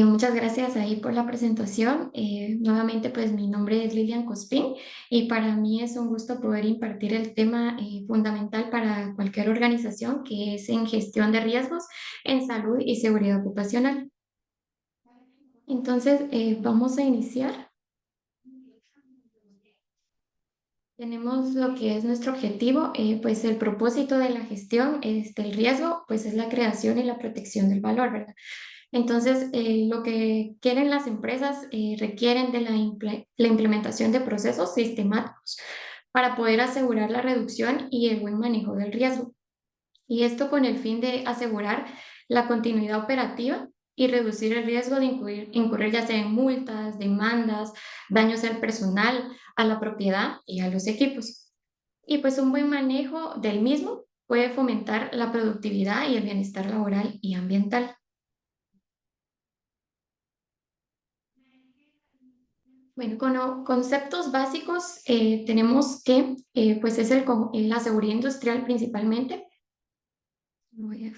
Muchas gracias ahí por la presentación. Nuevamente, pues mi nombre es Lilian Cospín y para mí es un gusto poder impartir el tema fundamental para cualquier organización que es en gestión de riesgos en salud y seguridad ocupacional. Entonces, vamos a iniciar. Tenemos lo que es nuestro objetivo, pues el propósito de la gestión del riesgo, pues es la creación y la protección del valor, ¿verdad? Entonces, lo que quieren las empresas requieren de la implementación de procesos sistemáticos para poder asegurar la reducción y el buen manejo del riesgo. Y esto con el fin de asegurar la continuidad operativa y reducir el riesgo de incurrir ya sea en multas, demandas, daños al personal, a la propiedad y a los equipos. Y pues un buen manejo del mismo puede fomentar la productividad y el bienestar laboral y ambiental. Bueno, con conceptos básicos tenemos que, pues es la seguridad industrial principalmente. Voy a-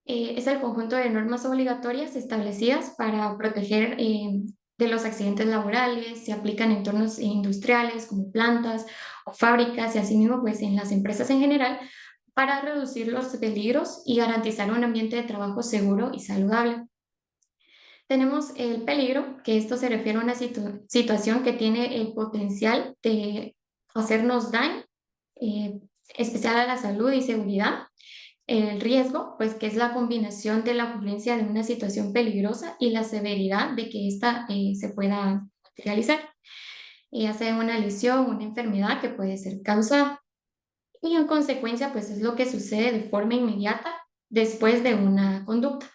es el conjunto de normas obligatorias establecidas para proteger de los accidentes laborales, se aplican en entornos industriales como plantas o fábricas y asimismo pues en las empresas en general para reducir los peligros y garantizar un ambiente de trabajo seguro y saludable. Tenemos el peligro, que esto se refiere a una situación que tiene el potencial de hacernos daño, eh, especial a la salud y seguridad. El riesgo, pues que es la combinación de la ocurrencia de una situación peligrosa y la severidad de que ésta se pueda materializar, ya sea una lesión, una enfermedad que puede ser causada. Y en consecuencia, pues es lo que sucede de forma inmediata después de una conducta.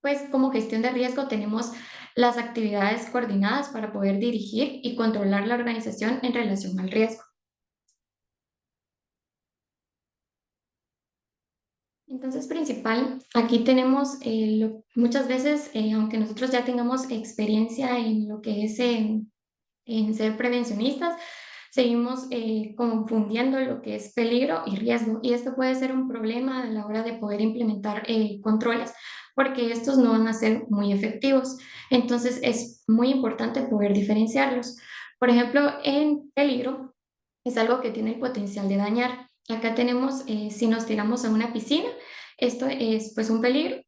Pues como gestión de riesgo tenemos las actividades coordinadas para poder dirigir y controlar la organización en relación al riesgo. Entonces, principal, aquí tenemos muchas veces, aunque nosotros ya tengamos experiencia en lo que es en ser prevencionistas, seguimos confundiendo lo que es peligro y riesgo. Y esto puede ser un problema a la hora de poder implementar controles, porque estos no van a ser muy efectivos. Entonces, es muy importante poder diferenciarlos. Por ejemplo, en peligro es algo que tiene el potencial de dañar. Acá tenemos, si nos tiramos a una piscina, esto es pues un peligro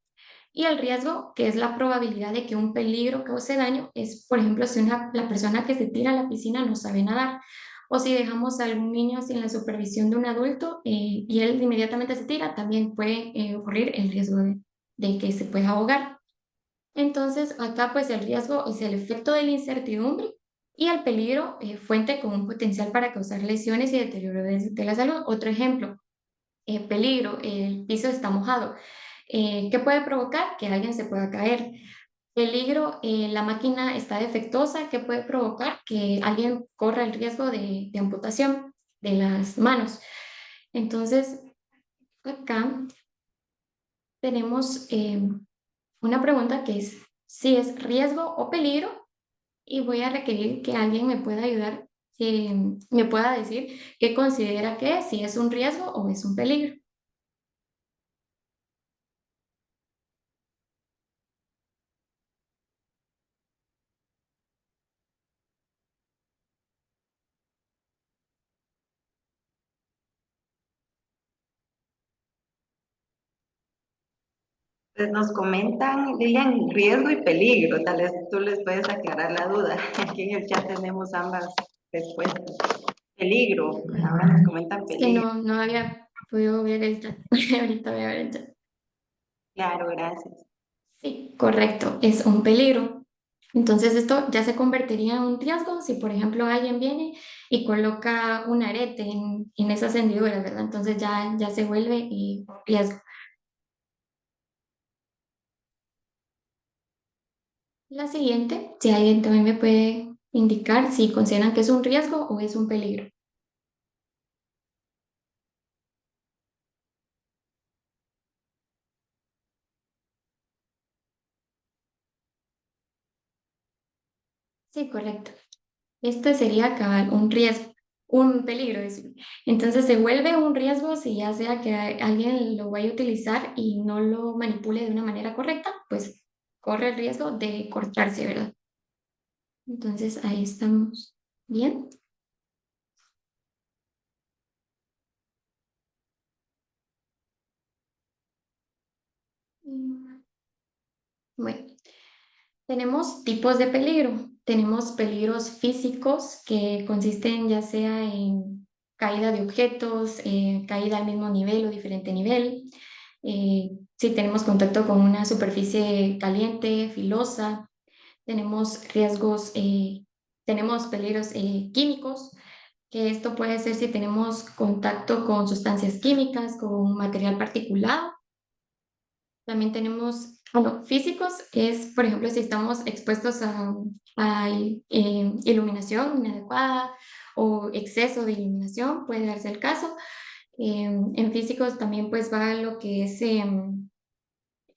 y el riesgo, que es la probabilidad de que un peligro cause daño, es, por ejemplo, si la persona que se tira a la piscina no sabe nadar, o si dejamos a algún niño sin la supervisión de un adulto y él inmediatamente se tira, también puede ocurrir el riesgo de que se pueda ahogar. Entonces, acá pues el riesgo es el efecto de la incertidumbre y el peligro, fuente con un potencial para causar lesiones y deterioro de la salud. Otro ejemplo, peligro, el piso está mojado. ¿Qué puede provocar? Que alguien se pueda caer. Peligro, la máquina está defectuosa. ¿Qué puede provocar? Que alguien corra el riesgo de amputación de las manos. Entonces, acá tenemos una pregunta que es si es riesgo o peligro y voy a requerir que alguien me pueda ayudar, me pueda decir qué considera que es, si es un riesgo o es un peligro. Pues nos comentan, Lilian, riesgo y peligro. Tal vez tú les puedes aclarar la duda. Aquí en el chat tenemos ambas respuestas. Peligro, ahora nos comentan Es que peligro. no había podido ver el chat. Ahorita voy a ver el chat. Claro, gracias. Sí, correcto, es un peligro. Entonces esto ya se convertiría en un riesgo si, por ejemplo, alguien viene y coloca un arete en esas hendiduras, ¿verdad? Entonces ya se vuelve un riesgo. La siguiente, si alguien también me puede indicar si consideran que es un riesgo o es un peligro. Sí, correcto. Este sería cabal, un riesgo, un peligro. Entonces se vuelve un riesgo si ya sea que alguien lo vaya a utilizar y no lo manipule de una manera correcta, pues corre el riesgo de cortarse, ¿verdad? Entonces ahí estamos bien. Mm, Bueno, tenemos tipos de peligro. Tenemos peligros físicos que consisten ya sea en caída de objetos, caída al mismo nivel o diferente nivel. Si tenemos contacto con una superficie caliente, filosa, tenemos riesgos, tenemos peligros químicos, que esto puede ser si tenemos contacto con sustancias químicas, con material particulado. También tenemos, bueno, físicos, es, por ejemplo, si estamos expuestos a iluminación inadecuada o exceso de iluminación, puede darse el caso. En físicos también pues va lo que es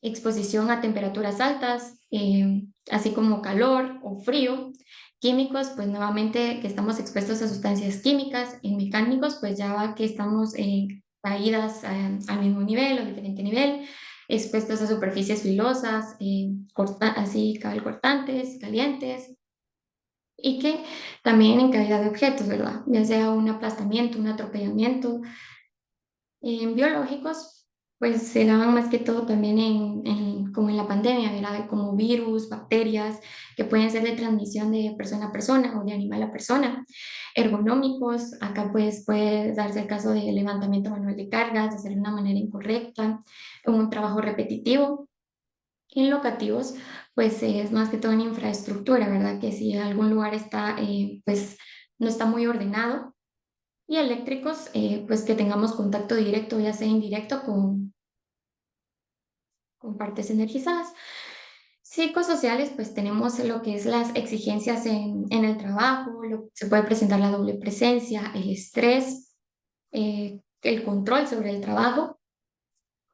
exposición a temperaturas altas, así como calor o frío. Químicos, pues nuevamente que estamos expuestos a sustancias químicas. En mecánicos, pues ya va que estamos caídas al mismo nivel o diferente nivel, expuestos a superficies filosas, así cortantes, calientes, y que también en caída de objetos, ¿verdad? Ya sea un aplastamiento, un atropellamiento, en biológicos, pues se daban más que todo también como en la pandemia, ¿verdad? Como virus, bacterias, que pueden ser de transmisión de persona a persona o de animal a persona. Ergonómicos, acá pues puede darse el caso de levantamiento manual de cargas, de hacer de una manera incorrecta, un trabajo repetitivo. En locativos, pues es más que todo en infraestructura, ¿verdad? Que si algún lugar está, pues no está muy ordenado, y eléctricos, pues que tengamos contacto directo, ya sea indirecto, con partes energizadas. Psicosociales, pues tenemos lo que es las exigencias en el trabajo, se puede presentar la doble presencia, el estrés, el control sobre el trabajo.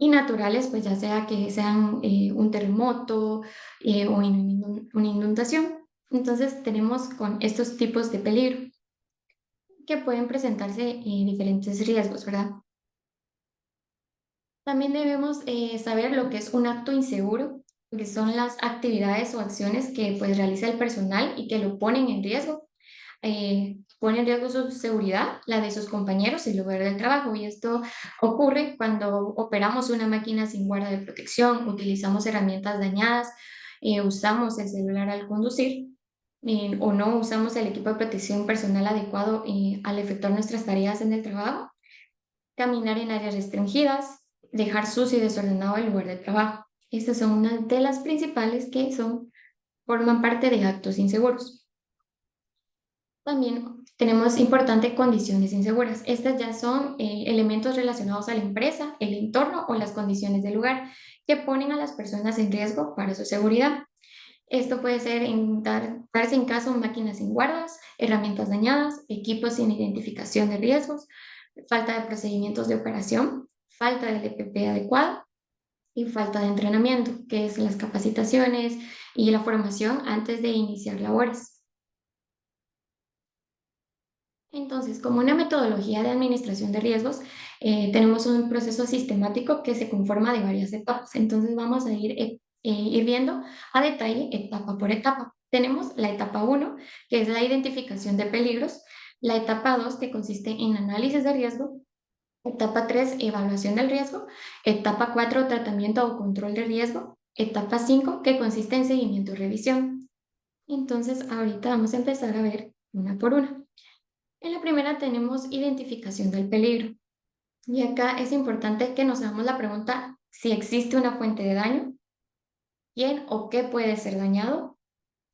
Y naturales, pues ya sea que sean un terremoto o una inundación. Entonces tenemos con estos tipos de peligro que pueden presentarse diferentes riesgos, ¿verdad? También debemos saber lo que es un acto inseguro, que son las actividades o acciones que pues realiza el personal y que lo ponen en riesgo. Pone en riesgo su seguridad, la de sus compañeros y el lugar del trabajo. Y esto ocurre cuando operamos una máquina sin guarda de protección, utilizamos herramientas dañadas, usamos el celular al conducir, o no usamos el equipo de protección personal adecuado al efectuar nuestras tareas en el trabajo, caminar en áreas restringidas, dejar sucio y desordenado el lugar de trabajo. Estas son una de las principales que forman parte de actos inseguros. También tenemos importantes condiciones inseguras. Estas ya son elementos relacionados a la empresa, el entorno o las condiciones del lugar que ponen a las personas en riesgo para su seguridad. Esto puede ser darse en caso máquinas sin guardas, herramientas dañadas, equipos sin identificación de riesgos, falta de procedimientos de operación, falta del EPP adecuado y falta de entrenamiento, que es las capacitaciones y la formación antes de iniciar labores. Entonces, como una metodología de administración de riesgos, tenemos un proceso sistemático que se conforma de varias etapas. Entonces, vamos a ir viendo a detalle etapa por etapa. Tenemos la etapa 1, que es la identificación de peligros, la etapa 2, que consiste en análisis de riesgo, etapa 3, evaluación del riesgo, etapa 4, tratamiento o control de riesgo, etapa 5, que consiste en seguimiento y revisión. Entonces, ahorita vamos a empezar a ver una por una. En la primera tenemos identificación del peligro. Y acá es importante que nos hagamos la pregunta si existe una fuente de daño, quién o qué puede ser dañado,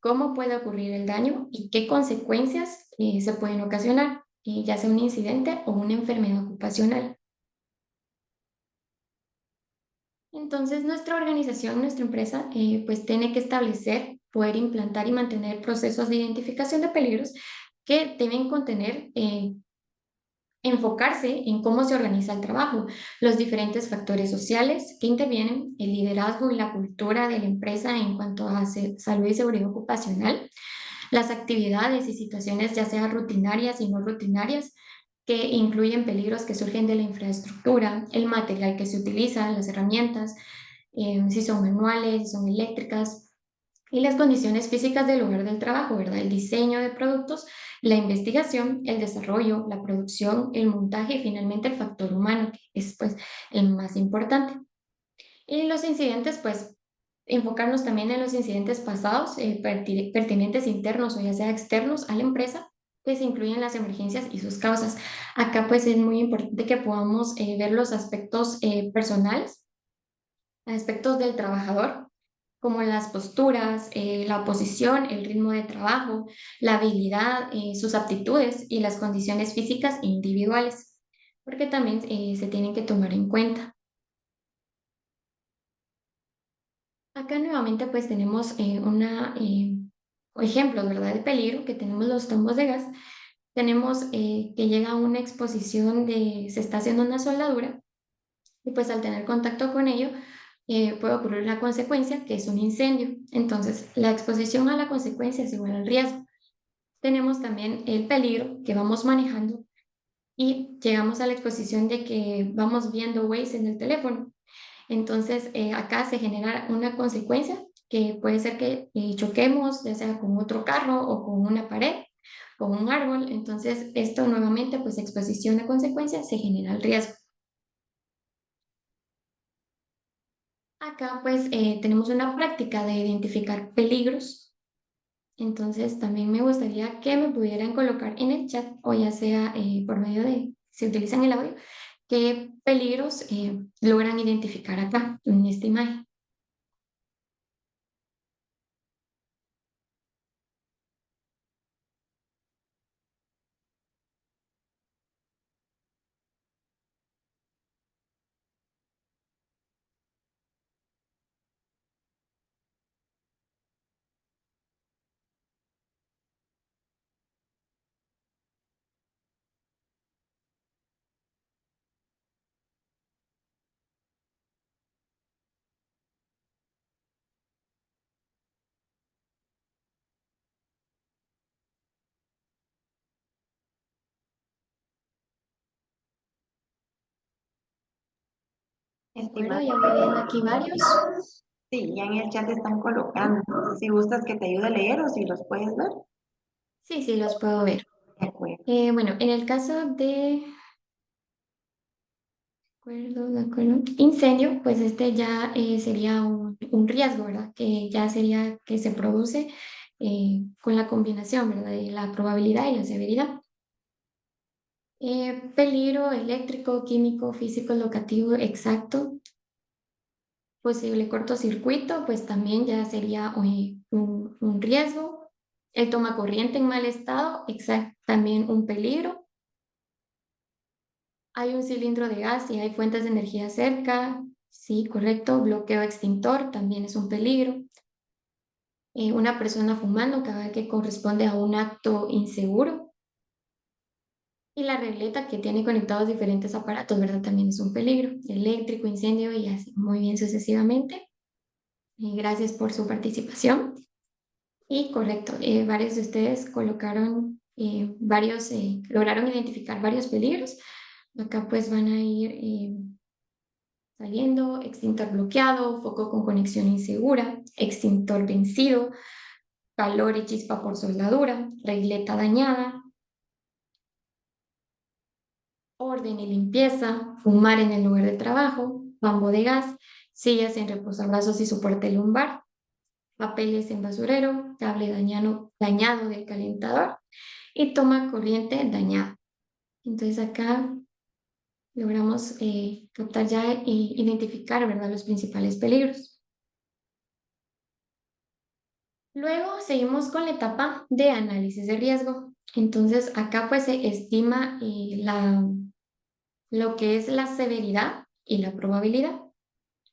cómo puede ocurrir el daño y qué consecuencias se pueden ocasionar, ya sea un incidente o una enfermedad ocupacional. Entonces, nuestra organización, nuestra empresa, pues tiene que establecer, poder implantar y mantener procesos de identificación de peligros que deben contener enfocarse en cómo se organiza el trabajo, los diferentes factores sociales que intervienen, el liderazgo y la cultura de la empresa en cuanto a salud y seguridad ocupacional, las actividades y situaciones ya sea rutinarias y no rutinarias que incluyen peligros que surgen de la infraestructura, el material que se utiliza, las herramientas, si son manuales, si son eléctricas, Y las condiciones físicas del lugar del trabajo, ¿verdad? El diseño de productos, la investigación, el desarrollo, la producción, el montaje y finalmente el factor humano, que es pues el más importante. Y los incidentes, pues enfocarnos también en los incidentes pasados, pertinentes internos o ya sea externos a la empresa, que se incluyen las emergencias y sus causas. Acá pues es muy importante que podamos ver los aspectos personales, aspectos del trabajador, como las posturas, la posición, el ritmo de trabajo, la habilidad, sus aptitudes y las condiciones físicas individuales, porque también se tienen que tomar en cuenta. Acá nuevamente pues tenemos ejemplos, ¿verdad? De peligro, que tenemos los tambos de gas, tenemos que llega a una exposición se está haciendo una soldadura y pues al tener contacto con ello puede ocurrir una consecuencia que es un incendio. Entonces, la exposición a la consecuencia es igual al riesgo. Tenemos también el peligro que vamos manejando y llegamos a la exposición de que vamos viendo Waze en el teléfono. Entonces, acá se genera una consecuencia que puede ser que choquemos, ya sea con otro carro o con una pared, con un árbol. Entonces, esto nuevamente, pues exposición a consecuencias, se genera el riesgo. Acá, pues, tenemos una práctica de identificar peligros. Entonces, también me gustaría que me pudieran colocar en el chat, o ya sea por medio de, si utilizan el audio, qué peligros logran identificar acá en esta imagen. De acuerdo, Estimado, ya voy viendo aquí varios. sí, ya en el chat están colocando. Si gustas que te ayude a leer o si los puedes ver. Sí, sí, los puedo ver. De acuerdo. Bueno, en el caso de acuerdo, incendio, pues este ya sería un riesgo, ¿verdad? Que ya sería que se produce con la combinación, ¿verdad? De la probabilidad y la severidad. Peligro eléctrico, químico, físico, locativo, exacto. Posible cortocircuito, pues también ya sería un riesgo. El tomacorriente en mal estado, exacto, también un peligro. Hay un cilindro de gas y hay fuentes de energía cerca, sí, correcto. Bloqueo extintor también es un peligro. Una persona fumando, cada que corresponde a un acto inseguro. Y la regleta que tiene conectados diferentes aparatos, ¿verdad? También es un peligro. Eléctrico, incendio y así, muy bien sucesivamente. Gracias por su participación. Y correcto, varios de ustedes colocaron lograron identificar varios peligros. Acá pues van a ir saliendo, extintor bloqueado, foco con conexión insegura, extintor vencido, calor y chispa por soldadura, regleta dañada, orden y limpieza, fumar en el lugar de trabajo, tambo de gas, sillas en reposabrazos y soporte lumbar, papeles en basurero, cable dañado del calentador y toma corriente dañada. Entonces acá logramos captar ya e identificar, ¿verdad?, los principales peligros. Luego seguimos con la etapa de análisis de riesgo. Entonces acá pues se estima lo que es la severidad y la probabilidad.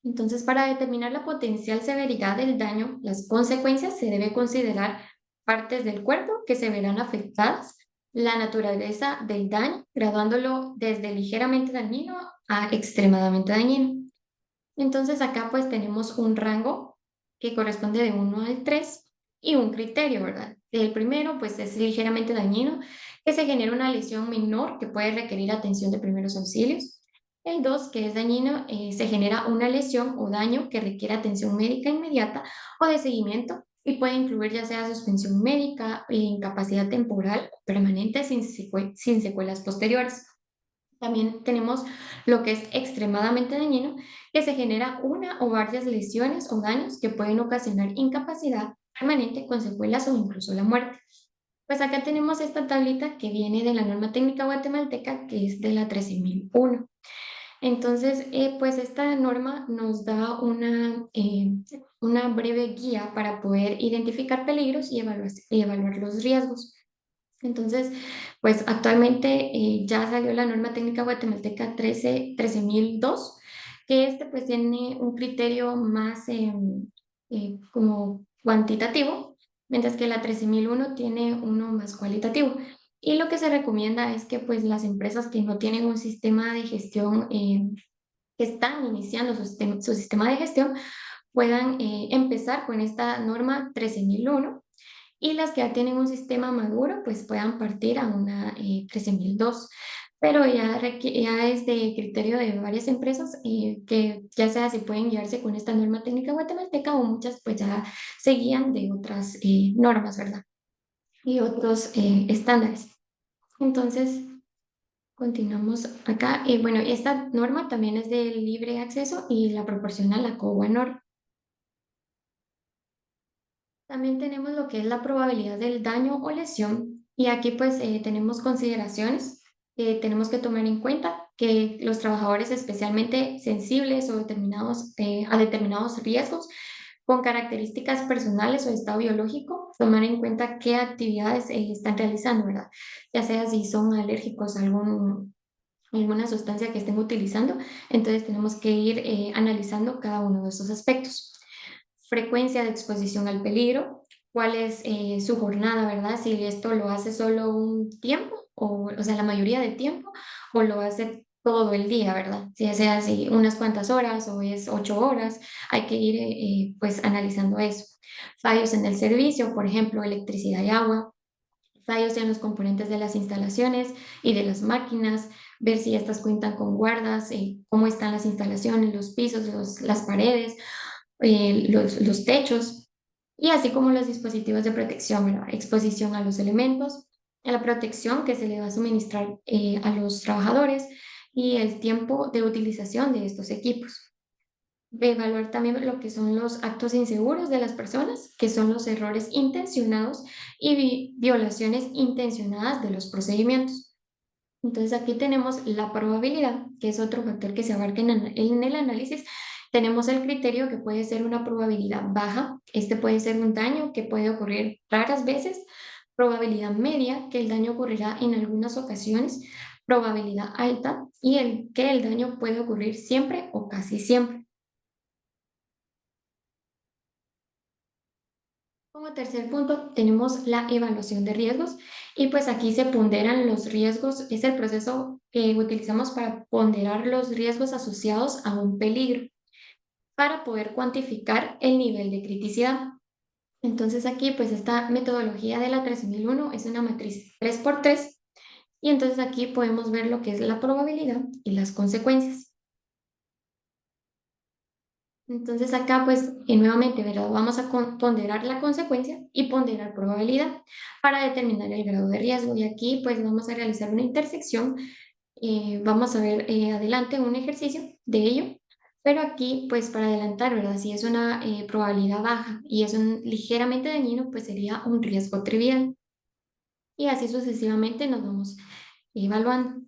Entonces, para determinar la potencial severidad del daño, las consecuencias, se debe considerar partes del cuerpo que se verán afectadas, la naturaleza del daño, graduándolo desde ligeramente dañino a extremadamente dañino. Entonces, acá pues tenemos un rango que corresponde de 1 al 3 y un criterio, ¿verdad? El primero pues es ligeramente dañino, que se genera una lesión menor que puede requerir atención de primeros auxilios. El 2, que es dañino, se genera una lesión o daño que requiere atención médica inmediata o de seguimiento y puede incluir ya sea suspensión médica, incapacidad temporal o permanente sin secuelas posteriores. También tenemos lo que es extremadamente dañino, que se genera una o varias lesiones o daños que pueden ocasionar incapacidad permanente con secuelas o incluso la muerte. Pues acá tenemos esta tablita que viene de la norma técnica guatemalteca, que es de la 13001. Entonces, pues esta norma nos da una breve guía para poder identificar peligros y evaluar los riesgos. Entonces, pues actualmente ya salió la norma técnica guatemalteca 13002, que pues tiene un criterio más como cuantitativo, mientras que la 13001 tiene uno más cualitativo. Y lo que se recomienda es que pues las empresas que no tienen un sistema de gestión, que están iniciando su sistema de gestión, puedan empezar con esta norma 13001 y las que ya tienen un sistema maduro, pues puedan partir a una 13002. Pero ya es de criterio de varias empresas que ya sea si pueden guiarse con esta norma técnica guatemalteca o muchas pues ya se guían de otras normas, ¿verdad? Y otros estándares. Entonces, continuamos acá. Bueno, esta norma también es de libre acceso y la proporciona la COBANOR. También tenemos lo que es la probabilidad del daño o lesión y aquí pues tenemos consideraciones que tenemos que tomar en cuenta que los trabajadores especialmente sensibles o a determinados riesgos con características personales o estado biológico, tomar en cuenta qué actividades están realizando, ¿verdad? Ya sea si son alérgicos a alguna sustancia que estén utilizando, entonces tenemos que ir analizando cada uno de esos aspectos. Frecuencia de exposición al peligro, cuál es su jornada, ¿verdad? Si esto lo hace solo un tiempo, o sea, la mayoría del tiempo, o lo hace todo el día, ¿verdad? Si sea así unas cuantas horas o es 8 horas, hay que ir pues analizando eso. Fallos en el servicio, por ejemplo, electricidad y agua, fallos en los componentes de las instalaciones y de las máquinas, ver si estas cuentan con guardas, cómo están las instalaciones, los pisos, las paredes, los techos, y así como los dispositivos de protección, ¿verdad? Exposición a los elementos, a la protección que se le va a suministrar a los trabajadores y el tiempo de utilización de estos equipos. Evaluar también lo que son los actos inseguros de las personas, que son los errores intencionados y violaciones intencionadas de los procedimientos. Entonces aquí tenemos la probabilidad, que es otro factor que se abarca en el análisis. Tenemos el criterio que puede ser una probabilidad baja. Este puede ser un daño que puede ocurrir raras veces. Probabilidad media, que el daño ocurrirá en algunas ocasiones. Probabilidad alta y que el daño puede ocurrir siempre o casi siempre. Como tercer punto, tenemos la evaluación de riesgos y pues aquí se ponderan los riesgos, es el proceso que utilizamos para ponderar los riesgos asociados a un peligro para poder cuantificar el nivel de criticidad. Entonces aquí pues esta metodología de la 13001 es una matriz 3x3 y entonces aquí podemos ver lo que es la probabilidad y las consecuencias. Entonces acá pues nuevamente, ¿verdad? Vamos a ponderar la consecuencia y ponderar probabilidad para determinar el grado de riesgo. Y aquí pues vamos a realizar una intersección. Vamos a ver adelante un ejercicio de ello. Pero aquí pues para adelantar, ¿verdad? Si es una probabilidad baja y es un ligeramente dañino, pues sería un riesgo trivial. Y así sucesivamente nos vamos evaluando.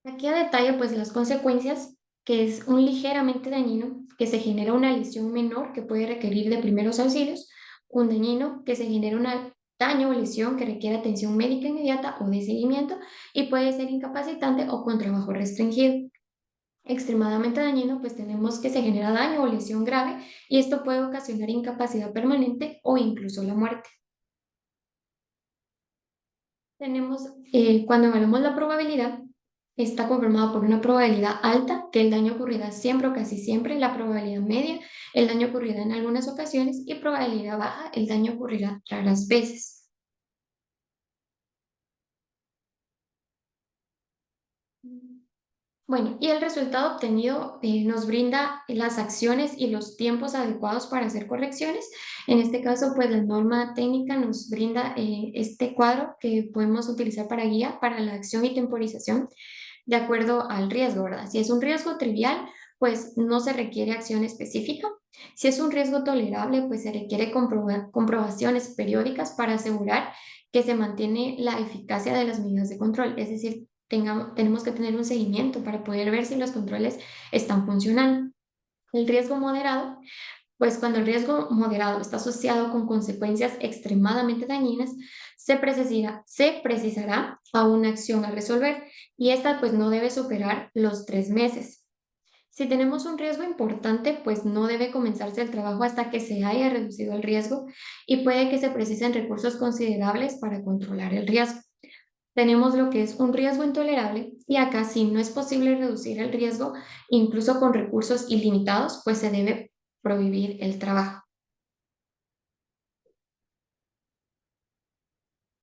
Aquí a detalle, pues las consecuencias, que es un ligeramente dañino, que se genera una lesión menor que puede requerir de primeros auxilios, un dañino que se genera un daño o lesión que requiere atención médica inmediata o de seguimiento y puede ser incapacitante o con trabajo restringido. Extremadamente dañino, pues tenemos que se genera daño o lesión grave y esto puede ocasionar incapacidad permanente o incluso la muerte. Tenemos, cuando evaluamos la probabilidad, está conformado por una probabilidad alta, que el daño ocurrirá siempre o casi siempre, la probabilidad media, el daño ocurrirá en algunas ocasiones, y probabilidad baja, el daño ocurrirá raras veces. Bueno, y el resultado obtenido nos brinda las acciones y los tiempos adecuados para hacer correcciones. En este caso, pues la norma técnica nos brinda este cuadro que podemos utilizar para guía para la acción y temporización de acuerdo al riesgo, ¿verdad? Si es un riesgo trivial, pues no se requiere acción específica. Si es un riesgo tolerable, pues se requiere comprobaciones periódicas para asegurar que se mantiene la eficacia de las medidas de control. Es decir, tenemos que tener un seguimiento para poder ver si los controles están funcionando. El riesgo moderado, pues cuando el riesgo moderado está asociado con consecuencias extremadamente dañinas, se precisará a una acción a resolver y esta pues no debe superar los 3 meses. Si tenemos un riesgo importante, pues no debe comenzarse el trabajo hasta que se haya reducido el riesgo y puede que se precisen recursos considerables para controlar el riesgo. Tenemos lo que es un riesgo intolerable y acá si no es posible reducir el riesgo, incluso con recursos ilimitados, pues se debe prohibir el trabajo.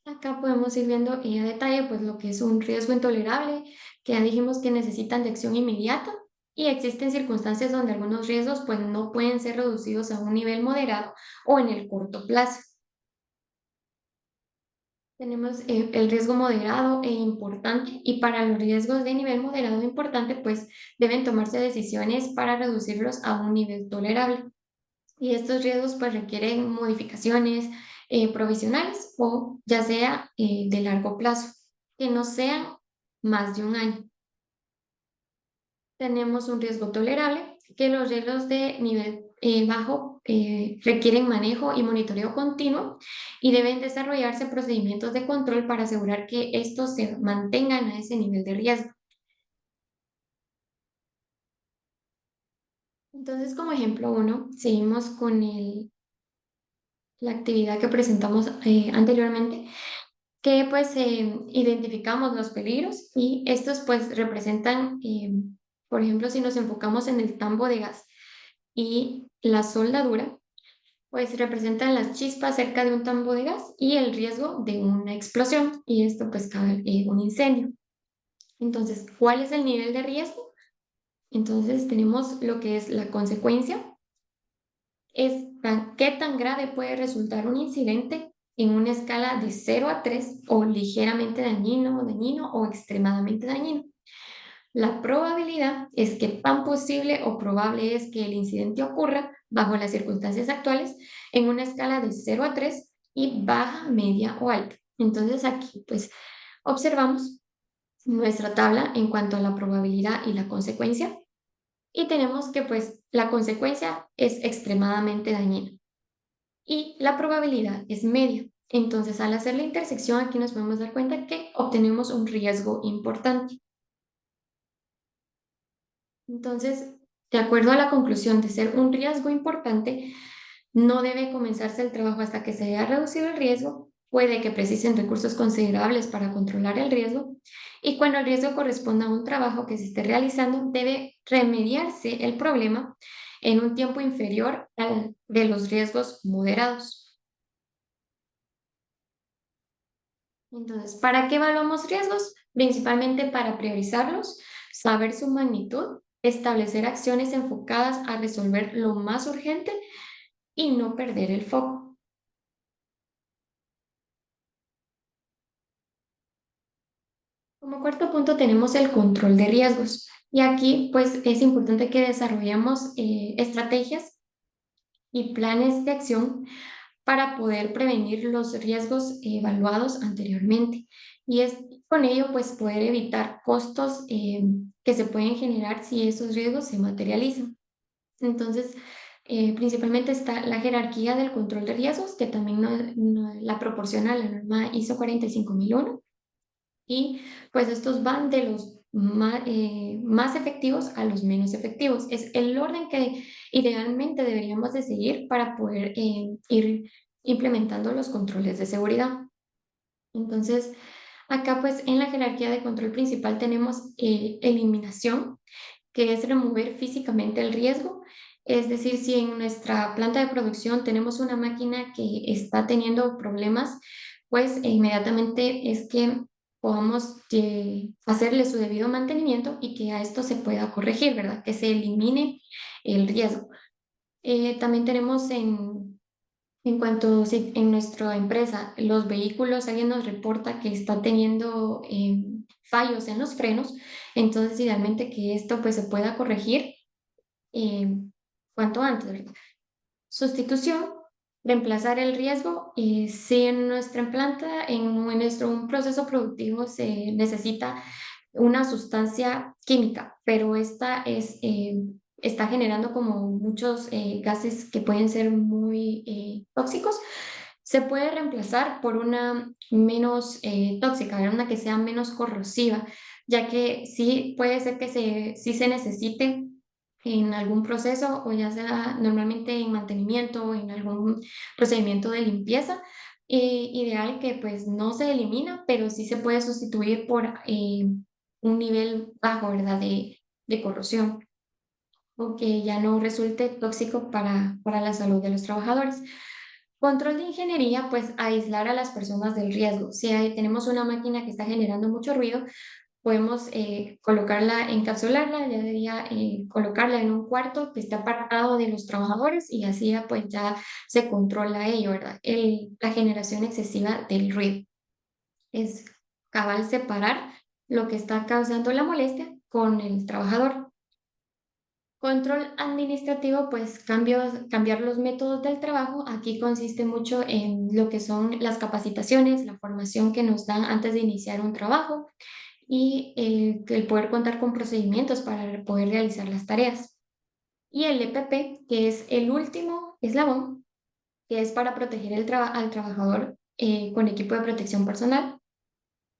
Acá podemos ir viendo a detalle pues lo que es un riesgo intolerable, que ya dijimos que necesitan de acción inmediata y existen circunstancias donde algunos riesgos pues no pueden ser reducidos a un nivel moderado o en el corto plazo. Tenemos el riesgo moderado e importante y para los riesgos de nivel moderado e importante pues deben tomarse decisiones para reducirlos a un nivel tolerable. Y estos riesgos pues requieren modificaciones provisionales o ya sea de largo plazo, que no sean más de un año. Tenemos un riesgo tolerable, que los riesgos de nivel bajo requieren manejo y monitoreo continuo y deben desarrollarse procedimientos de control para asegurar que estos se mantengan a ese nivel de riesgo. Entonces, como ejemplo uno, seguimos con la actividad que presentamos anteriormente, que pues identificamos los peligros y estos pues representan, por ejemplo, si nos enfocamos en el tambo de gas y la soldadura, pues representan las chispas cerca de un tambo de gas y el riesgo de una explosión y esto pues cabe un incendio. Entonces, ¿cuál es el nivel de riesgo? Entonces tenemos lo que es la consecuencia, qué tan grave puede resultar un incidente en una escala de 0 a 3 o ligeramente dañino o extremadamente dañino. La probabilidad es que tan posible o probable es que el incidente ocurra bajo las circunstancias actuales en una escala de 0 a 3 y baja, media o alta. Entonces aquí pues observamos nuestra tabla en cuanto a la probabilidad y la consecuencia y tenemos que pues la consecuencia es extremadamente dañina y la probabilidad es media. Entonces, al hacer la intersección, aquí nos podemos dar cuenta que obtenemos un riesgo importante. Entonces, de acuerdo a la conclusión de ser un riesgo importante, no debe comenzarse el trabajo hasta que se haya reducido el riesgo. Puede que precisen recursos considerables para controlar el riesgo. Y cuando el riesgo corresponda a un trabajo que se esté realizando, debe remediarse el problema en un tiempo inferior al de los riesgos moderados. Entonces, ¿para qué evaluamos riesgos? Principalmente para priorizarlos, saber su magnitud, establecer acciones enfocadas a resolver lo más urgente y no perder el foco. Como cuarto punto tenemos el control de riesgos. Y aquí pues es importante que desarrollemos estrategias y planes de acción para poder prevenir los riesgos evaluados anteriormente. Y es con ello pues poder evitar costos que se pueden generar si esos riesgos se materializan. Entonces, principalmente está la jerarquía del control de riesgos, que también la proporciona la norma ISO 45001. Y pues estos van de los más efectivos a los menos efectivos. Es el orden que idealmente deberíamos de seguir para poder ir implementando los controles de seguridad. Entonces, acá pues en la jerarquía de control principal tenemos eliminación, que es remover físicamente el riesgo. Es decir, si en nuestra planta de producción tenemos una máquina que está teniendo problemas, pues inmediatamente es que podamos hacerle su debido mantenimiento y que a esto se pueda corregir, ¿verdad? Que se elimine el riesgo. También tenemos en cuanto si en nuestra empresa los vehículos, alguien nos reporta que está teniendo fallos en los frenos, entonces idealmente que esto pues se pueda corregir eh, cuanto antes, ¿verdad? Sustitución, reemplazar el riesgo. Si en nuestra planta, en nuestro un proceso productivo se necesita una sustancia química, pero esta está generando como muchos gases que pueden ser muy tóxicos, se puede reemplazar por una menos tóxica, ¿verdad? Una que sea menos corrosiva, ya que sí puede ser que sí se necesite en algún proceso o ya sea normalmente en mantenimiento o en algún procedimiento de limpieza. Ideal que pues no se elimina, pero sí se puede sustituir por un nivel bajo, ¿verdad? De corrosión o que ya no resulte tóxico para la salud de los trabajadores. Control de ingeniería, pues aislar a las personas del riesgo. Si tenemos una máquina que está generando mucho ruido, podemos colocarla, encapsularla, ya sería colocarla en un cuarto que esté apartado de los trabajadores y así ya, pues ya se controla ello, ¿verdad? La generación excesiva del ruido. Es cabal separar lo que está causando la molestia con el trabajador. Control administrativo, pues cambiar los métodos del trabajo. Aquí consiste mucho en lo que son las capacitaciones, la formación que nos dan antes de iniciar un trabajo y el poder contar con procedimientos para poder realizar las tareas. Y el EPP, que es el último eslabón, que es para proteger al trabajador con equipo de protección personal.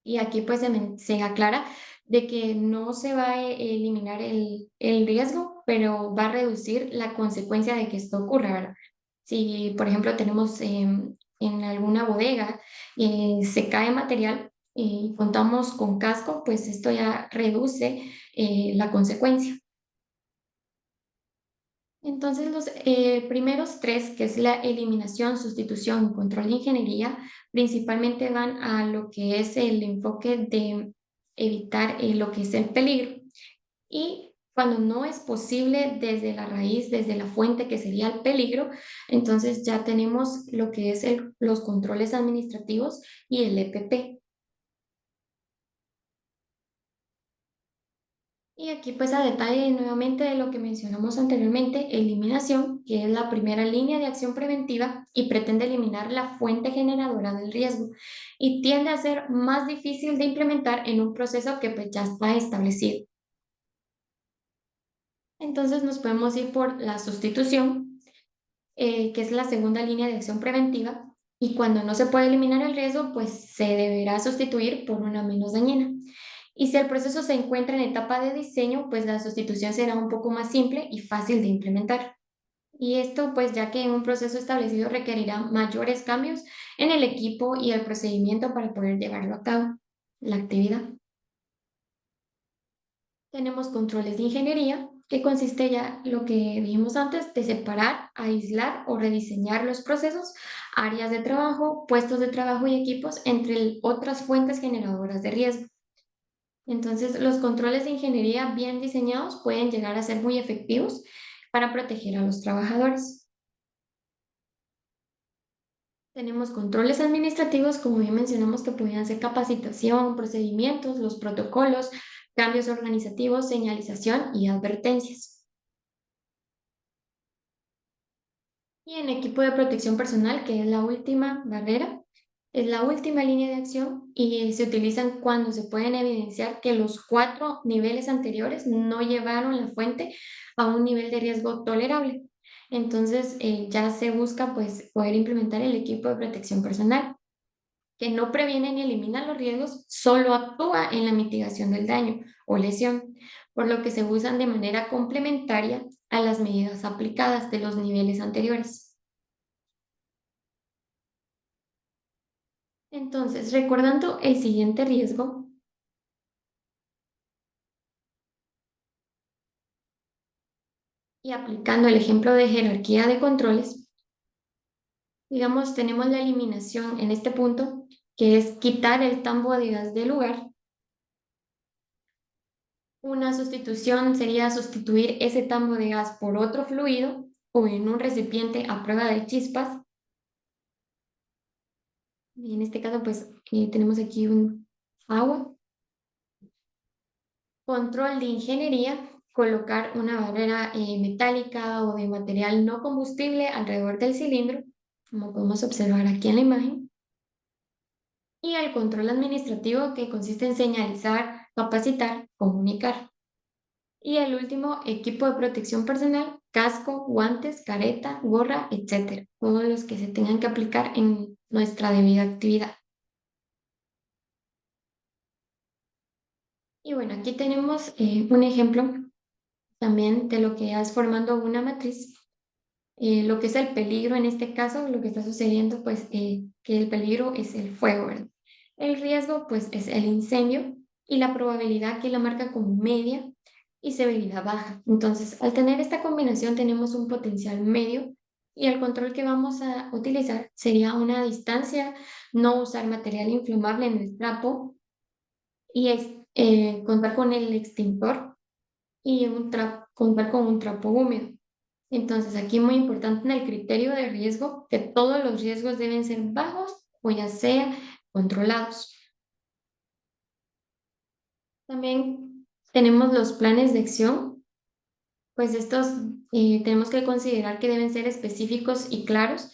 Y aquí pues se aclara de que no se va a eliminar el riesgo, pero va a reducir la consecuencia de que esto ocurra, ¿verdad? Si, por ejemplo, tenemos en alguna bodega, se cae material y contamos con casco, pues esto ya reduce la consecuencia. Entonces, los primeros tres, que es la eliminación, sustitución y control de ingeniería, principalmente van a lo que es el enfoque de evitar lo que es el peligro. Y cuando no es posible desde la raíz, desde la fuente que sería el peligro, entonces ya tenemos lo que es los controles administrativos y el EPP. Y aquí pues a detalle nuevamente de lo que mencionamos anteriormente, eliminación, que es la primera línea de acción preventiva y pretende eliminar la fuente generadora del riesgo y tiende a ser más difícil de implementar en un proceso que pues ya está establecido. Entonces nos podemos ir por la sustitución, que es la segunda línea de acción preventiva, y cuando no se puede eliminar el riesgo, pues se deberá sustituir por una menos dañina. Y si el proceso se encuentra en etapa de diseño, pues la sustitución será un poco más simple y fácil de implementar. Y esto, pues ya que en un proceso establecido requerirá mayores cambios en el equipo y el procedimiento para poder llevarlo a cabo, la actividad. Tenemos controles de ingeniería, que consiste ya lo que dijimos antes, de separar, aislar o rediseñar los procesos, áreas de trabajo, puestos de trabajo y equipos entre otras fuentes generadoras de riesgo. Entonces, los controles de ingeniería bien diseñados pueden llegar a ser muy efectivos para proteger a los trabajadores. Tenemos controles administrativos, como bien mencionamos, que podrían ser capacitación, procedimientos, los protocolos, cambios organizativos, señalización y advertencias. Y en equipo de protección personal, que es la última barrera, es la última línea de acción y se utilizan cuando se pueden evidenciar que los 4 niveles anteriores no llevaron la fuente a un nivel de riesgo tolerable. Entonces, ya se busca pues poder implementar el equipo de protección personal, que no previene ni elimina los riesgos, solo actúa en la mitigación del daño o lesión, por lo que se usan de manera complementaria a las medidas aplicadas de los niveles anteriores. Entonces, recordando el siguiente riesgo y aplicando el ejemplo de jerarquía de controles, digamos, tenemos la eliminación en este punto. que es quitar el tambo de gas del lugar. Una sustitución sería sustituir ese tambo de gas por otro fluido o en un recipiente a prueba de chispas. Y en este caso, pues tenemos aquí un agua. Control de ingeniería, colocar una barrera metálica o de material no combustible alrededor del cilindro, como podemos observar aquí en la imagen. Y el control administrativo, que consiste en señalizar, capacitar, comunicar. Y el último, equipo de protección personal, casco, guantes, careta, gorra, etcétera. Todos los que se tengan que aplicar en nuestra debida actividad. Y bueno, aquí tenemos un ejemplo también de lo que es formando una matriz. Lo que es el peligro en este caso, lo que está sucediendo, pues que el peligro es el fuego, ¿verdad? El riesgo, pues es el incendio y la probabilidad que la marca como media y severidad baja. Entonces, al tener esta combinación tenemos un potencial medio y el control que vamos a utilizar sería una distancia, no usar material inflamable en el trapo y es, contar con el extintor y contar con un trapo húmedo. Entonces, aquí muy importante en el criterio de riesgo, que todos los riesgos deben ser bajos o ya sea controlados. También tenemos los planes de acción, pues estos tenemos que considerar que deben ser específicos y claros,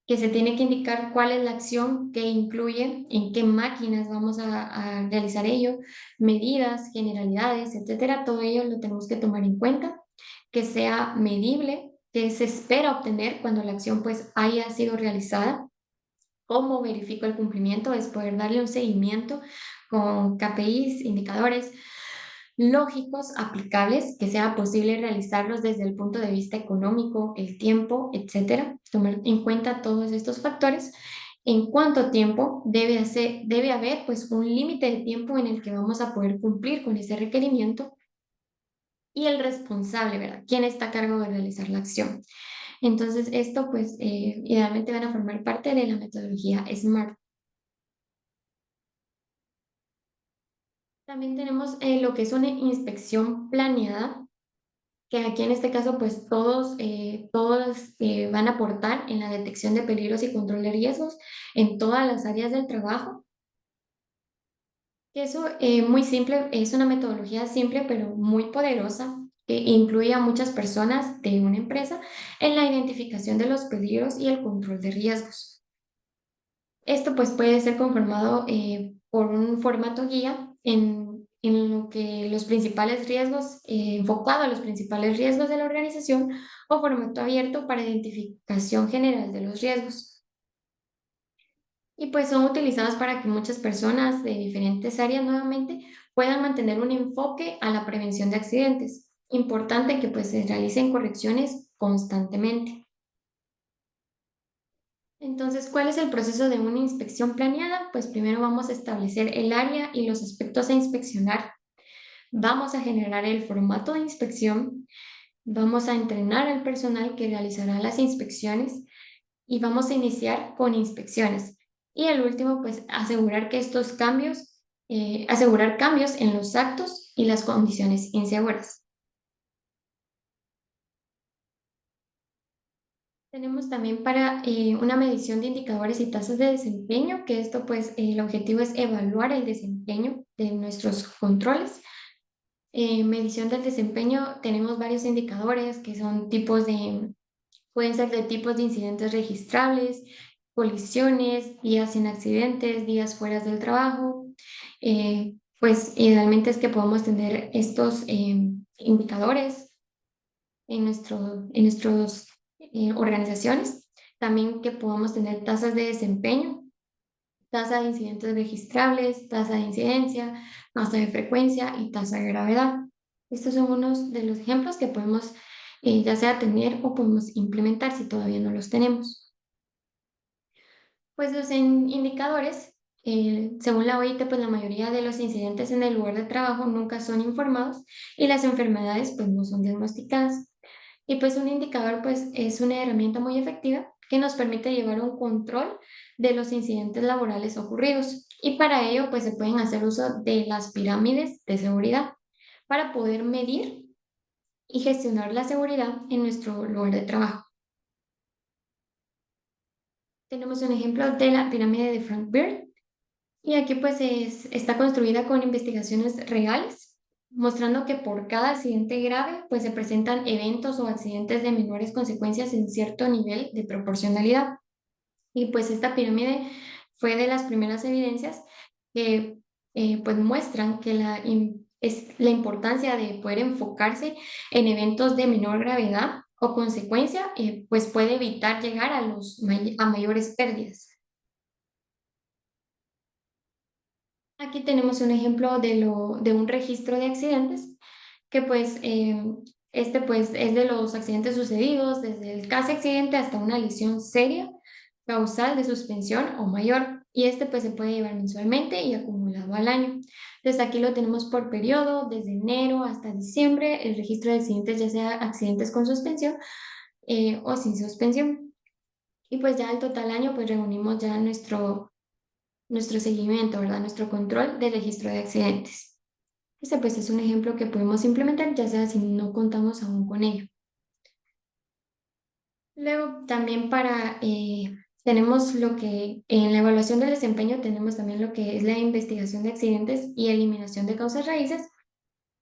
que se tiene que indicar cuál es la acción que incluye, en qué máquinas vamos a realizar ello, medidas, generalidades, etcétera. Todo ello lo tenemos que tomar en cuenta, que sea medible, que se espera obtener cuando la acción pues haya sido realizada. ¿Cómo verifico el cumplimiento? Es poder darle un seguimiento con KPIs, indicadores lógicos, aplicables, que sea posible realizarlos desde el punto de vista económico, el tiempo, etcétera. Tomar en cuenta todos estos factores. ¿En cuánto tiempo debe haber pues un límite de tiempo en el que vamos a poder cumplir con ese requerimiento? Y el responsable, ¿verdad? ¿Quién está a cargo de realizar la acción? Entonces, esto pues idealmente van a formar parte de la metodología SMART. También tenemos lo que es una inspección planeada, que aquí en este caso pues todos van a aportar en la detección de peligros y control de riesgos en todas las áreas del trabajo. Eso muy simple, es una metodología simple pero muy poderosa que incluye a muchas personas de una empresa en la identificación de los peligros y el control de riesgos. Esto pues puede ser conformado por un formato guía en lo que los principales riesgos, enfocado a los principales riesgos de la organización o formato abierto para identificación general de los riesgos. Y pues son utilizados para que muchas personas de diferentes áreas nuevamente puedan mantener un enfoque a la prevención de accidentes. Importante que pues se realicen correcciones constantemente. Entonces, ¿cuál es el proceso de una inspección planeada? Pues primero vamos a establecer el área y los aspectos a inspeccionar. Vamos a generar el formato de inspección. Vamos a entrenar al personal que realizará las inspecciones y vamos a iniciar con inspecciones. Y el último, pues asegurar que estos cambios, asegurar cambios en los actos y las condiciones inseguras. Tenemos también para una medición de indicadores y tasas de desempeño, que esto pues el objetivo es evaluar el desempeño de nuestros controles. Medición del desempeño, tenemos varios indicadores que son pueden ser de tipos de incidentes registrables, colisiones, días sin accidentes, días fuera del trabajo. Pues idealmente es que podamos tener estos indicadores en nuestros organizaciones. También que podamos tener tasas de desempeño, tasa de incidentes registrables, tasa de incidencia, tasa de frecuencia y tasa de gravedad. Estos son unos de los ejemplos que podemos ya sea tener o podemos implementar si todavía no los tenemos. Pues los indicadores, según la OIT, pues la mayoría de los incidentes en el lugar de trabajo nunca son informados y las enfermedades pues no son diagnosticadas. Y pues un indicador pues es una herramienta muy efectiva que nos permite llevar un control de los incidentes laborales ocurridos. Y para ello, pues se pueden hacer uso de las pirámides de seguridad para poder medir y gestionar la seguridad en nuestro lugar de trabajo. Tenemos un ejemplo de la pirámide de Frank Beard, y aquí pues está construida con investigaciones reales, mostrando que por cada accidente grave pues se presentan eventos o accidentes de menores consecuencias en cierto nivel de proporcionalidad. Y pues esta pirámide fue de las primeras evidencias que pues muestran que es la importancia de poder enfocarse en eventos de menor gravedad o consecuencia, pues puede evitar llegar a a mayores pérdidas. Aquí tenemos un ejemplo de un registro de accidentes que pues este pues es de los accidentes sucedidos desde el casi accidente hasta una lesión seria causal de suspensión o mayor, y este pues se puede llevar mensualmente y acumulado al año. Entonces aquí lo tenemos por periodo, desde enero hasta diciembre, el registro de accidentes, ya sea accidentes con suspensión o sin suspensión. Y pues ya al total año pues reunimos ya nuestro seguimiento, ¿verdad? Nuestro control de registro de accidentes. Este pues es un ejemplo que podemos implementar, ya sea si no contamos aún con ello. Luego también tenemos lo que en la evaluación del desempeño tenemos también lo que es la investigación de accidentes y eliminación de causas raíces,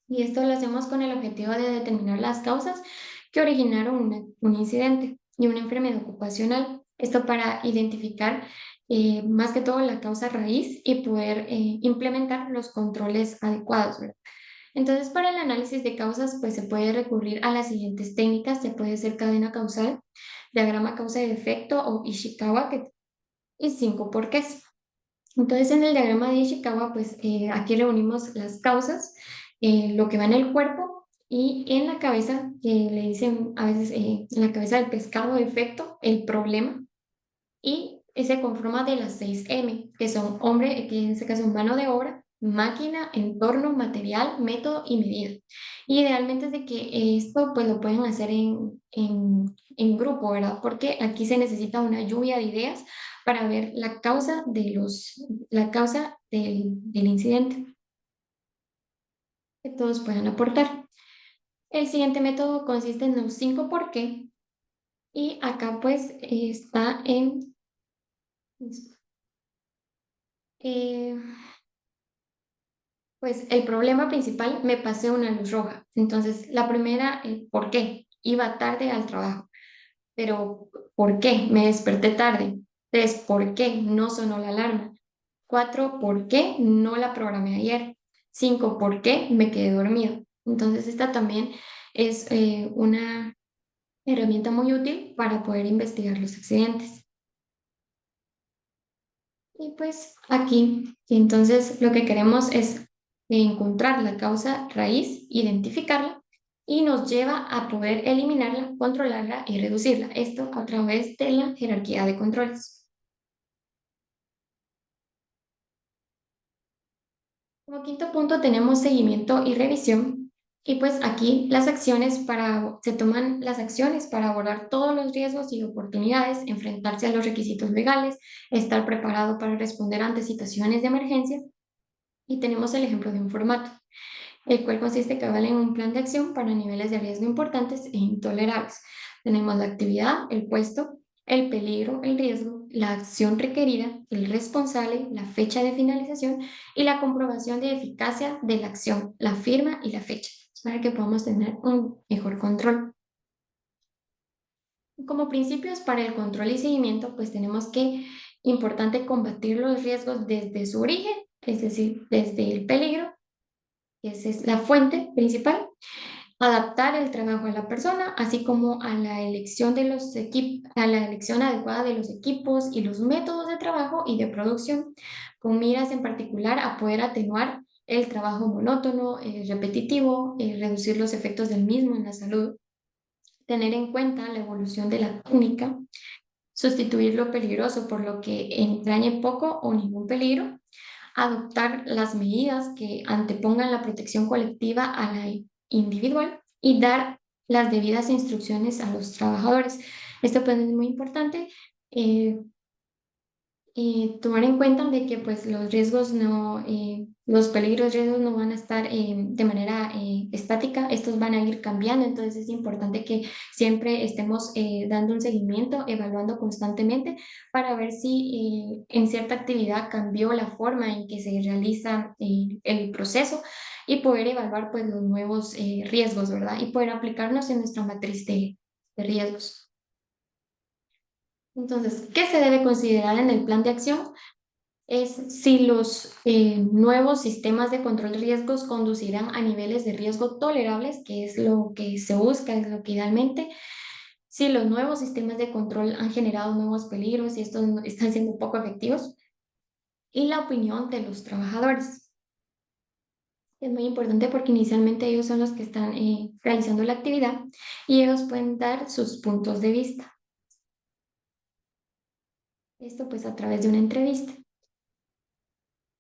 y esto lo hacemos con el objetivo de determinar las causas que originaron un incidente y una enfermedad ocupacional. Esto para identificar más que todo la causa raíz y poder implementar los controles adecuados, ¿verdad? Entonces, para el análisis de causas, pues se puede recurrir a las siguientes técnicas. Se puede hacer cadena causal, diagrama causa y efecto o Ishikawa, y 5 porqués. Entonces, en el diagrama de Ishikawa, pues aquí reunimos las causas, lo que va en el cuerpo y en la cabeza, le dicen a veces en la cabeza del pescado efecto, el problema, y se conforma de las 6M, que son hombre, que en este caso mano de obra, máquina, entorno, material, método y medida. Y idealmente es de que esto pues lo pueden hacer en grupo, ¿verdad? Porque aquí se necesita una lluvia de ideas para ver la causa del incidente que todos puedan aportar. El siguiente método consiste en los 5 por qué, y acá pues está eh, pues el problema principal, me pasé una luz roja. Entonces, la primera, ¿por qué? Iba tarde al trabajo. Pero, ¿por qué? Me desperté tarde. 3, ¿por qué? No sonó la alarma. 4, ¿por qué? No la programé ayer. 5, ¿por qué? Me quedé dormido. Entonces, esta también es una herramienta muy útil para poder investigar los accidentes. Y pues aquí, entonces lo que queremos es encontrar la causa raíz, identificarla, y nos lleva a poder eliminarla, controlarla y reducirla. Esto a través de la jerarquía de controles. Como quinto punto tenemos seguimiento y revisión. Y pues aquí se toman las acciones para abordar todos los riesgos y oportunidades, enfrentarse a los requisitos legales, estar preparado para responder ante situaciones de emergencia. Y tenemos el ejemplo de un formato, el cual consiste cabal en un plan de acción para niveles de riesgo importantes e intolerables. Tenemos la actividad, el puesto, el peligro, el riesgo, la acción requerida, el responsable, la fecha de finalización y la comprobación de eficacia de la acción, la firma y la fecha, para que podamos tener un mejor control. Como principios para el control y seguimiento, pues tenemos que importante combatir los riesgos desde su origen, es decir, desde el peligro, esa es la fuente principal. Adaptar el trabajo a la persona, así como a la elección a la elección adecuada de los equipos y los métodos de trabajo y de producción, con miras en particular a poder atenuar el trabajo monótono, repetitivo, reducir los efectos del mismo en la salud, tener en cuenta la evolución de la técnica, sustituir lo peligroso por lo que entrañe poco o ningún peligro, adoptar las medidas que antepongan la protección colectiva a la individual y dar las debidas instrucciones a los trabajadores. Esto pues es muy importante. eh, Tomar en cuenta de que pues los riesgos no, los peligros, riesgos no van a estar de manera estática, estos van a ir cambiando, entonces es importante que siempre estemos dando un seguimiento, evaluando constantemente para ver si en cierta actividad cambió la forma en que se realiza el proceso y poder evaluar pues los nuevos riesgos, ¿verdad? Y poder aplicarnos en nuestra matriz de riesgos. Entonces, ¿qué se debe considerar en el plan de acción? Es si los nuevos sistemas de control de riesgos conducirán a niveles de riesgo tolerables, que es lo que se busca, es lo que idealmente, si los nuevos sistemas de control han generado nuevos peligros y estos están siendo poco efectivos, y la opinión de los trabajadores. Es muy importante porque inicialmente ellos son los que están realizando la actividad y ellos pueden dar sus puntos de vista. Esto pues a través de una entrevista.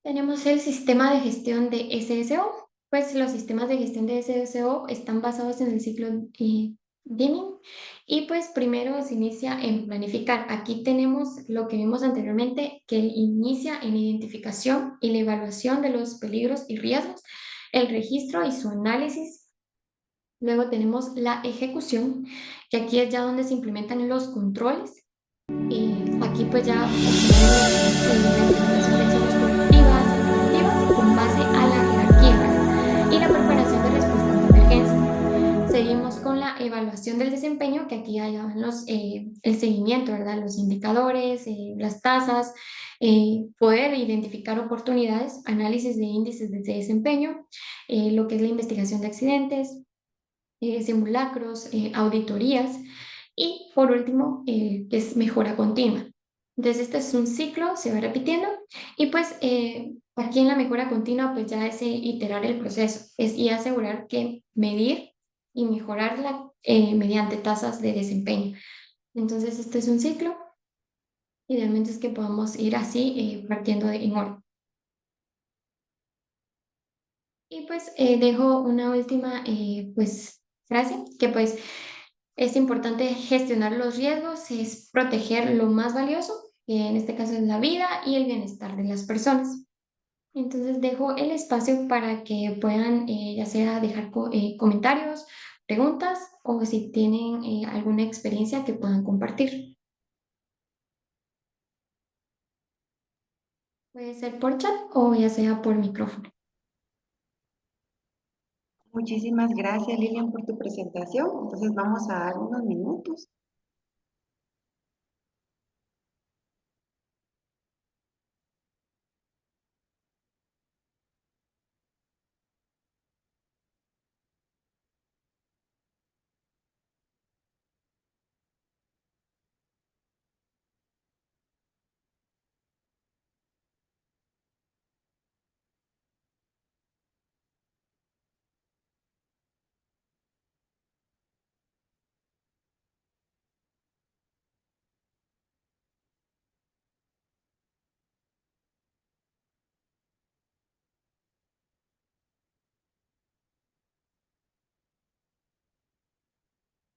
Tenemos el sistema de gestión de SSO. Pues los sistemas de gestión de SSO están basados en el ciclo Deming y pues primero se inicia en planificar. Aquí tenemos lo que vimos anteriormente, que inicia en identificación y la evaluación de los peligros y riesgos, el registro y su análisis. Luego tenemos la ejecución, que aquí es ya donde se implementan los controles. Aquí pues ya obtenemos la implementación de acciones correctivas y preventivas con base a la jerarquía, ¿verdad? Y la preparación de respuestas de emergencia. Seguimos con la evaluación del desempeño, que aquí hay el seguimiento, ¿verdad? Los indicadores, las tasas, poder identificar oportunidades, análisis de índices de desempeño, lo que es la investigación de accidentes, simulacros, auditorías y por último, que es mejora continua. Entonces, este es un ciclo, se va repitiendo y pues aquí en la mejora continua pues ya es iterar el proceso y asegurar que medir y mejorarla mediante tasas de desempeño. Entonces, este es un ciclo. Idealmente es que podamos ir así partiendo en orden. Y pues dejo una última pues frase que pues es importante gestionar los riesgos, es proteger lo más valioso, que en este caso es la vida y el bienestar de las personas. Entonces dejo el espacio para que puedan ya sea dejar comentarios, preguntas o si tienen alguna experiencia que puedan compartir. Puede ser por chat o ya sea por micrófono. Muchísimas gracias, Lilian, por tu presentación. Entonces vamos a dar unos minutos.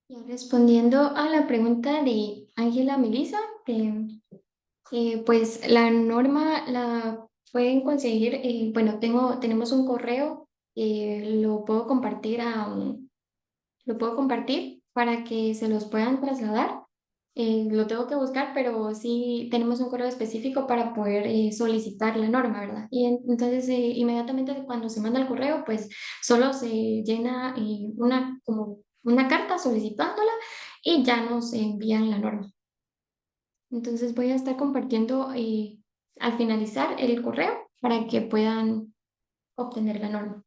Y respondiendo a la pregunta de Ángela Melissa, pues la norma la pueden conseguir, bueno, tenemos un correo, lo puedo compartir lo puedo compartir para que se los puedan trasladar. Lo tengo que buscar, pero sí tenemos un correo específico para poder solicitar la norma, ¿verdad? Y entonces inmediatamente cuando se manda el correo, pues solo se llena como una carta solicitándola y ya nos envían la norma. Entonces voy a estar compartiendo al finalizar el correo para que puedan obtener la norma.